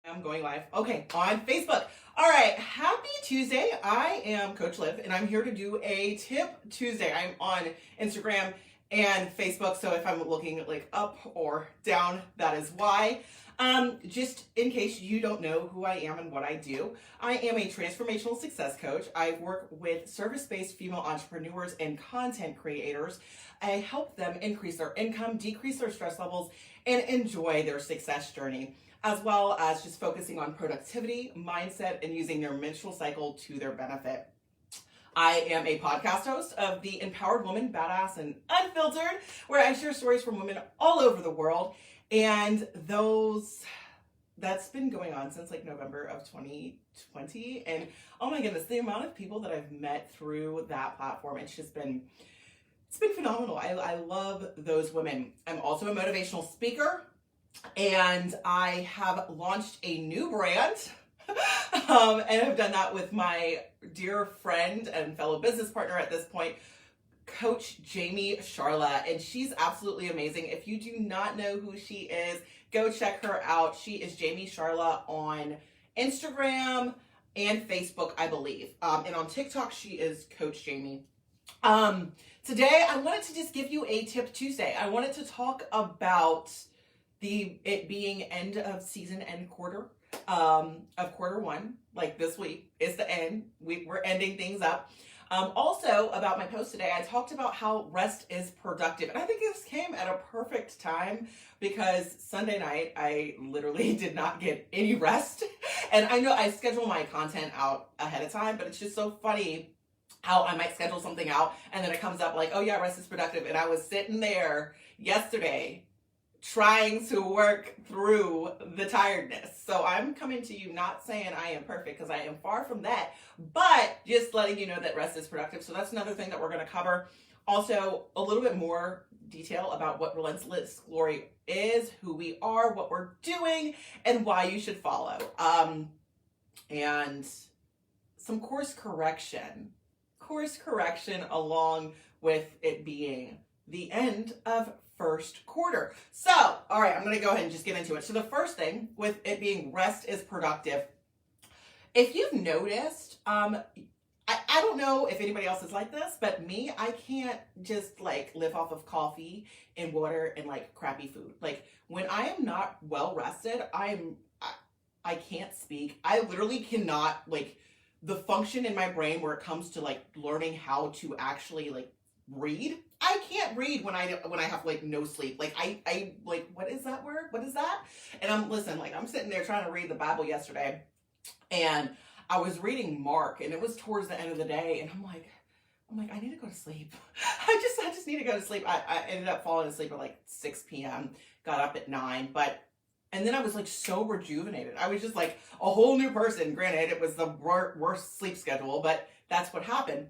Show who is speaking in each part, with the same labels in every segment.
Speaker 1: I'm going live. Okay, on Facebook. All right, happy Tuesday. I am Coach Liv, and I'm here to do a Tip Tuesday. I'm on Instagram and Facebook, so if I'm looking like up or down, that is why. Just in case you don't know who I am and what I do, I am a transformational success coach. I work with service-based female entrepreneurs and content creators. I help them increase their income, decrease their stress levels, and enjoy their success journey, as well as just focusing on productivity, mindset, and using their menstrual cycle to their benefit. I am a podcast host of the Empowered Woman, Badass and Unfiltered, where I share stories from women all over the world. And that's been going on since like November of 2020. And oh my goodness, the amount of people that I've met through that platform, it's been phenomenal. I love those women. I'm also a motivational speaker, and I have launched a new brand. And I've done that with my dear friend and fellow business partner at this point, Coach Jamie Sharla, and she's absolutely amazing. If you do not know who she is, go check her out. She is Jamie Sharla on Instagram and Facebook, I believe. And on TikTok, she is Coach Jamie. Today, I wanted to just give you a Tip Tuesday. I wanted to talk about it being end of season, end quarter of quarter one. Like this week is the end. We're ending things up. Also, about my post today, I talked about how rest is productive. And I think this came at a perfect time because Sunday night, I literally did not get any rest. And I know I schedule my content out ahead of time, but it's just so funny how I might schedule something out and then it comes up like, oh yeah, rest is productive. And I was sitting there yesterday trying to work through the tiredness. So I'm coming to you not saying I am perfect, because I am far from that, but just letting you know that rest is productive. So that's another thing that we're going to cover. Also, a little bit more detail about what Relentless Glory is, who we are, what we're doing, and why you should follow. And some course correction along with it being the end of first quarter. So, all right, I'm going to go ahead and just get into it. So the first thing with it being rest is productive. If you've noticed, I don't know if anybody else is like this, but me, I can't just like live off of coffee and water and like crappy food. Like when I am not well rested, I can't speak. I literally cannot, like, the function in my brain where it comes to like learning how to actually like read. I can't read when I have like no sleep. Like I like, what is that word? What is that? And I'm sitting there trying to read the Bible yesterday, and I was reading Mark, and it was towards the end of the day, and I'm like, I need to go to sleep. I just need to go to sleep. I ended up falling asleep at like 6 p.m. Got up at 9, and then I was like so rejuvenated. I was just like a whole new person. Granted, it was the worst sleep schedule, but that's what happened.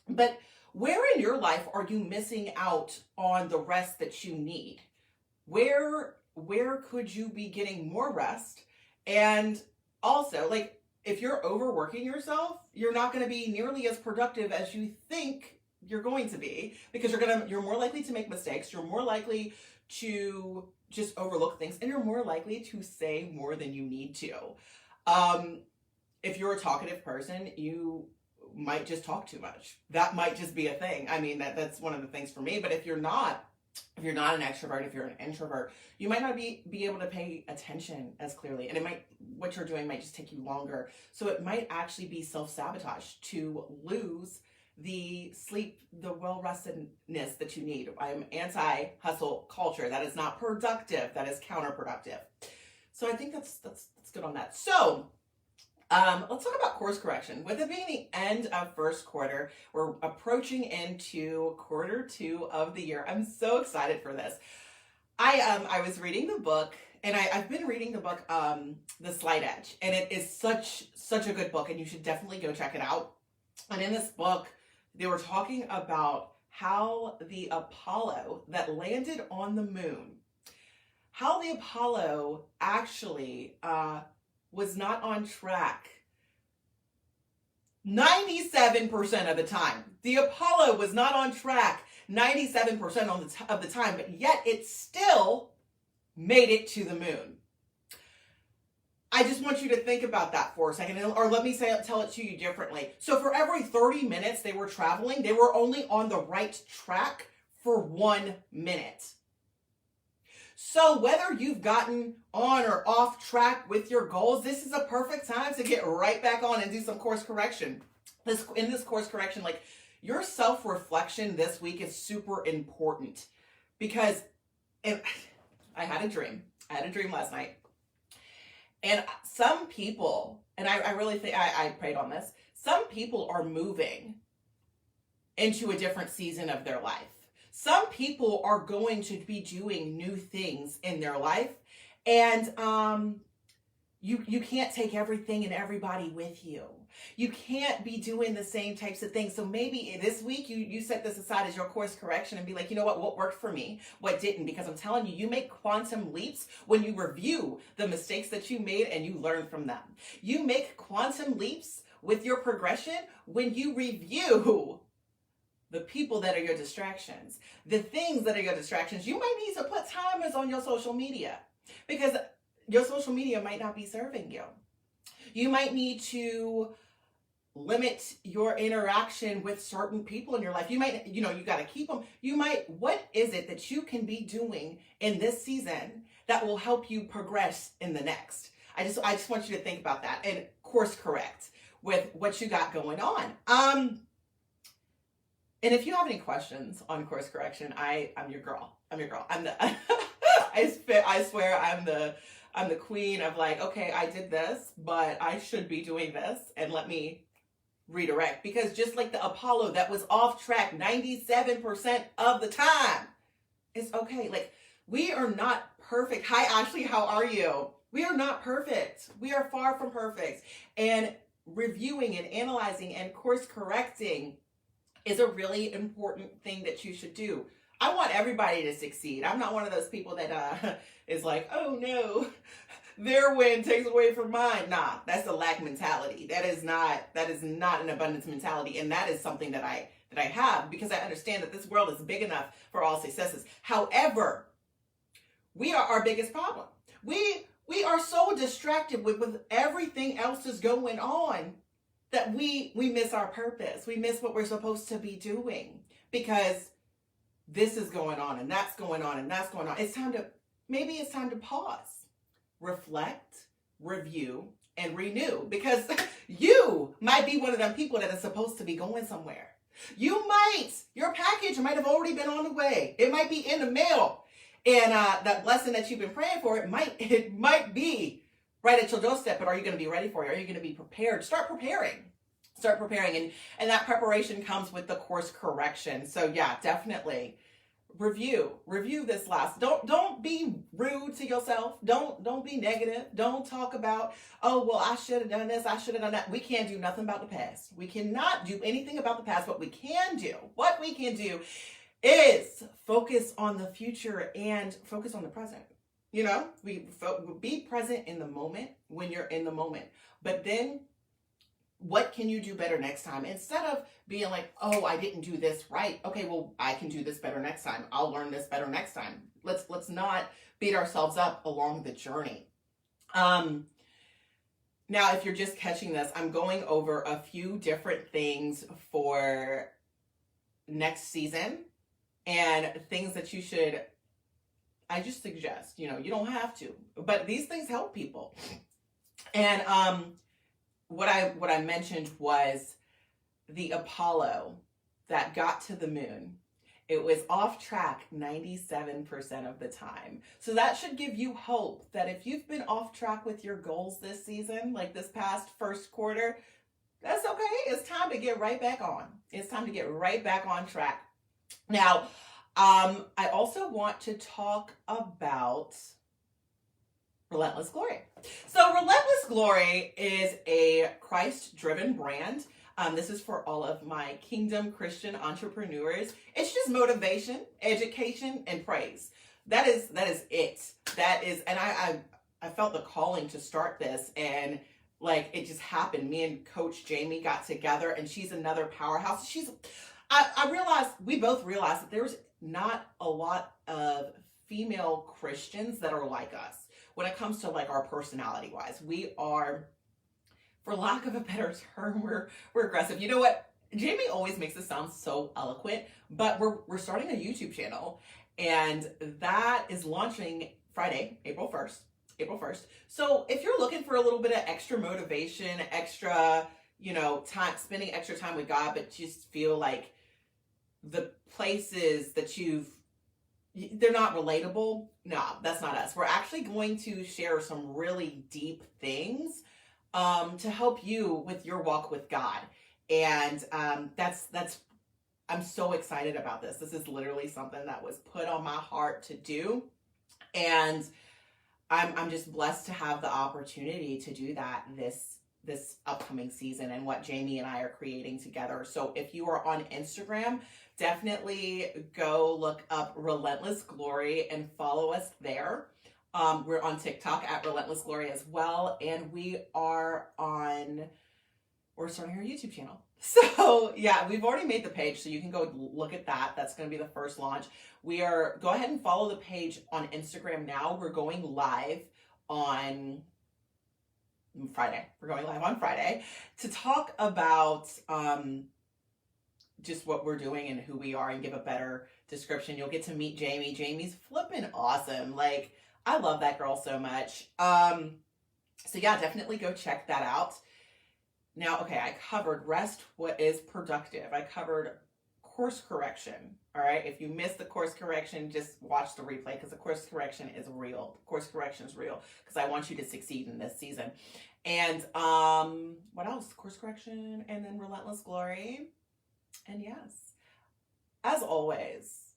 Speaker 1: But where in your life are you missing out on the rest that you need? Where could you be getting more rest? And also, like, if you're overworking yourself, you're not going to be nearly as productive as you think you're going to be, because you're more likely to make mistakes. You're more likely to just overlook things, and you're more likely to say more than you need to. If you're a talkative person, you might just talk too much. That might just be a thing. I mean, that's one of the things for me. But if you're not an extrovert, if you're an introvert, you might not be able to pay attention as clearly, and what you're doing might just take you longer. So it might actually be self-sabotage to lose the sleep, the well-restedness that you need. I'm anti-hustle culture. That is not productive. That is counterproductive. So I think that's good on that. So let's talk about course correction. With it being the end of first quarter, we're approaching into quarter 2 of the year. I'm so excited for this. I was reading the book, and I've been reading the book, The Slight Edge, and it is such a good book, and you should definitely go check it out. And in this book, they were talking about how the Apollo that landed on the moon, how the Apollo actually was not on track 97% of the time. The Apollo was not on track 97% of the time, but yet it still made it to the moon. I just want you to think about that for a second, or let me tell it to you differently. So for every 30 minutes they were traveling, they were only on the right track for 1 minute. So whether you've gotten on or off track with your goals, this is a perfect time to get right back on and do some course correction. In this course correction, like, your self-reflection this week is super important, because I had a dream. I had a dream last night. And some people, and I really think I prayed on this, some people are moving into a different season of their life. Some people are going to be doing new things in their life, and you can't take everything and everybody with you. You can't be doing the same types of things. So maybe this week you set this aside as your course correction and be like, you know what worked for me, what didn't? Because I'm telling you, you make quantum leaps when you review the mistakes that you made and you learn from them. You make quantum leaps with your progression when you review the people that are your distractions, the things that are your distractions. You might need to put timers on your social media, because your social media might not be serving you. You might need to limit your interaction with certain people in your life. You might, you got to keep them. What is it that you can be doing in this season that will help you progress in the next? I just want you to think about that and course correct with what you got going on. And if you have any questions on course correction, I'm your girl. I'm the I swear I'm the queen of, like, okay, I did this, but I should be doing this, and let me redirect. Because just like the Apollo that was off track 97% of the time, it's okay. Like, we are not perfect. Hi, Ashley, how are you? We are not perfect. We are far from perfect. And reviewing and analyzing and course correcting is a really important thing that you should do. I want everybody to succeed. I'm not one of those people that is like, oh no, their win takes away from mine. Nah, that's a lack mentality. That is not an abundance mentality. And that is something that I have, because I understand that this world is big enough for all successes. However, we are our biggest problem. We are so distracted with everything else is going on that we miss our purpose. We miss what we're supposed to be doing, because this is going on and that's going on and that's going on. Maybe it's time to pause, reflect, review, and renew, because you might be one of them people that is supposed to be going somewhere. Your package might have already been on the way. It might be in the mail. And that blessing that you've been praying for, it might be right at your doorstep, but are you going to be ready for it? Are you going to be prepared? Start preparing. And that preparation comes with the course correction. So yeah, definitely review this last. Don't be rude to yourself. Don't be negative. Don't talk about, oh, well, I should have done this, I should have done that. We can't do nothing about the past. We cannot do anything about the past. What we can do is focus on the future and focus on the present. Be present in the moment when you're in the moment. But then what can you do better next time? Instead of being like, oh, I didn't do this right. Okay, well, I can do this better next time. I'll learn this better next time. Let's not beat ourselves up along the journey. Now, if you're just catching this, I'm going over a few different things for next season and things that you should, I just suggest, you don't have to, but these things help people. And what I mentioned was the Apollo that got to the moon. It was off track 97% of the time. So that should give you hope that if you've been off track with your goals this season, like this past first quarter, that's okay. It's time to get right back on. It's time to get right back on track. Now, I also want to talk about Relentless Glory. So Relentless Glory is a Christ-driven brand. This is for all of my Kingdom Christian entrepreneurs. It's just motivation, education, and praise. That is it. And I felt the calling to start this, and like it just happened. Me and Coach Jamie got together, and she's another powerhouse. We both realized that there's not a lot of female Christians that are like us. when it comes to like our personality wise. We are, for lack of a better term, we're aggressive. You know what? Jamie always makes us sound so eloquent, but we're starting a YouTube channel, and that is launching Friday, April 1st. April 1st. So if you're looking for a little bit of extra motivation, extra, time, spending extra time with God, but just feel like the places that they're not relatable. No, that's not us. We're actually going to share some really deep things to help you with your walk with God. And that's I'm so excited about this. This is literally something that was put on my heart to do. And I'm just blessed to have the opportunity to do that this upcoming season and what Jamie and I are creating together. So if you are on Instagram, definitely go look up Relentless Glory and follow us there. We're on TikTok at Relentless Glory as well. And we're starting our YouTube channel. So yeah, we've already made the page, so you can go look at that. That's going to be the first launch. Go ahead and follow the page on Instagram now. We're going live on Friday. We're going live on Friday to talk about just what we're doing and who we are and give a better description. You'll get to meet Jamie. Jamie's flipping awesome. Like, I love that girl so much. So yeah, definitely go check that out. Now, okay, I covered rest, what is productive. I covered course correction. All right. If you missed the course correction, just watch the replay, because the course correction is real. The course correction is real because I want you to succeed in this season. And what else? Course correction, and then Relentless Glory. And yes, as always,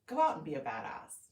Speaker 1: go out and be a badass.